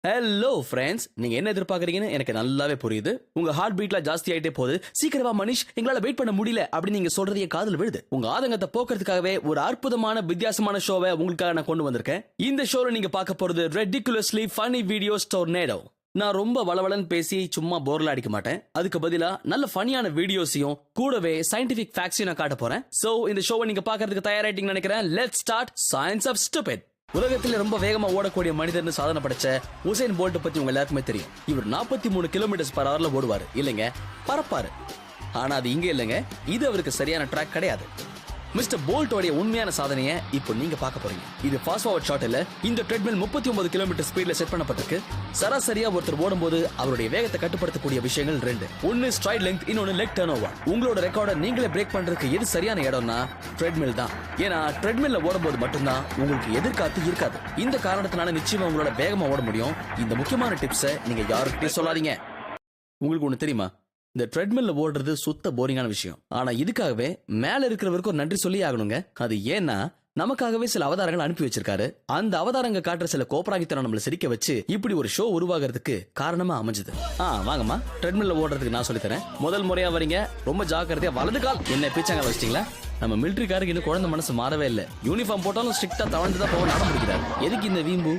Hello friends, நீங்க என்ன எதிர்பார்க்கறீங்கன்னு எனக்கு நல்லாவே புரியுது. உங்க ஹார்ட் பீட்ல ஜாஸ்தி ஆயிட்டே போகுது. சீக்கிரமா மனிஷ், எங்களால வெயிட் பண்ண முடியல அப்படின்னு நீங்க சொல்றது என் காதுல விழுது. உங்க ஆதங்கத்தை போக்குறதுக்காகவே ஒரு அற்புதமான வித்தியாசமான ஷோவை உங்களுக்காக நான் கொண்டு வந்திருக்கேன். இந்த ஷோல நீங்க பார்க்க போறது ரெடிகுலஸ்லி ஃபன்னி வீடியோஸ் டோர்னேடோ. நான் ரொம்ப வளவளன்னு பேசி சும்மா போர்ல அடிக்க மாட்டேன். அதுக்கு பதிலா நல்ல ஃபன்னியான வீடியோஸையும் கூடவே சயின்டிபிக் ஃபேக்ட்ஸையும் நான் காட்ட போறேன். சோ இந்த ஷோவை நீங்க பார்க்கிறதுக்கு தயாராயிட்டீங்கன்னு நினைக்கிறேன். Let's start science of stupid. உலகத்தில் ரொம்ப வேகமா ஓடக்கூடிய மனிதர்னு சாதனை படைச்ச உசைன் போல்ட் பத்தி உங்க எல்லாருக்குமே தெரியும். இவர் 43 கிலோமீட்டர் பர் ஹவர்ல ஓடுவாரு. இல்லைங்க, பறப்பாரு. ஆனா அது இங்க இல்லைங்க, இது அவருக்கு சரியான ட்ராக் கிடையாது. மிஸ்டர் போல்ட்டோடைய உண்மையான சாதனையை இப்போ நீங்க பார்க்க போறீங்க. இது ஃபாஸ்ட் ஃபார்வர்ட் ஷாட் இல்ல. இந்த ட்ரெட்மில் 39 கிலோமீட்டர் ஸ்பீட்ல செட் பண்ணப்பட்டிருக்கு. சராசரியா ஒருத்தர் ஓடும்போது அவருடைய வேகத்தை கட்டுப்படுத்தக்கூடிய விஷயங்கள் ரெண்டு. ஒன்னு ஸ்ட்ரைட் லெங்த், இன்னொன்னு லெக் டர்ன் ஓவர். உங்களோட ரெக்கார்டை நீங்களே பிரேக் பண்றதுக்கு எது சரியான இடம்னா ட்ரெட்மில் தான். ஏன்னா ட்ரெட்மில்ல ஓடும்போது மட்டும்தான் உங்களுக்கு எதிர்காத்து இருக்காது. இந்த காரணத்தினால நிச்சயமா உங்களோட வேகமா ஓட முடியும். இந்த முக்கியமான டிப்ஸை நீங்க யாருக்கிட்டே சொல்லாதீங்க. உங்களுக்கு ஒண்ணு தெரியுமா, இந்த ட்ரெட்மில்ல ஓடுறது சுத்த போரிங்கான விஷயம். ஆனா இதுக்காகவே மேல இருக்கிறவருக்கு ஒரு நன்றி சொல்லி ஆகணுங்க. அது ஏன்னா நமக்காகவே சில அவதாரங்கள் அனுப்பி வச்சிருக்காரு. அந்த அவதாரங்க காட்டுற சில கோப்பராகித்தனம் நம்மள சிரிக்க வச்சு இப்படி ஒரு ஷோ உருவாகிறதுக்கு காரணமா அமைஞ்சது. வாங்கம்மா, ட்ரெட்மில்ல ஓடுறதுக்கு நான் சொல்லி தரேன். முதல் முறையா வரீங்க, ரொம்ப ஜாக்கிரதையா வலது கால் என்ன பீச்சாங்க வச்சிட்டீங்களா? நம்ம மிலிட்டரிக்காரருக்கு இன்னும் குழந்தை மனசு மாறவே இல்லை. யூனிஃபார்ம் போட்டாலும் ஸ்ட்ரிக்டா தவழ்ந்துதான் போக நட முடிக்கிறார். எதுக்கு இந்த வீம்பு?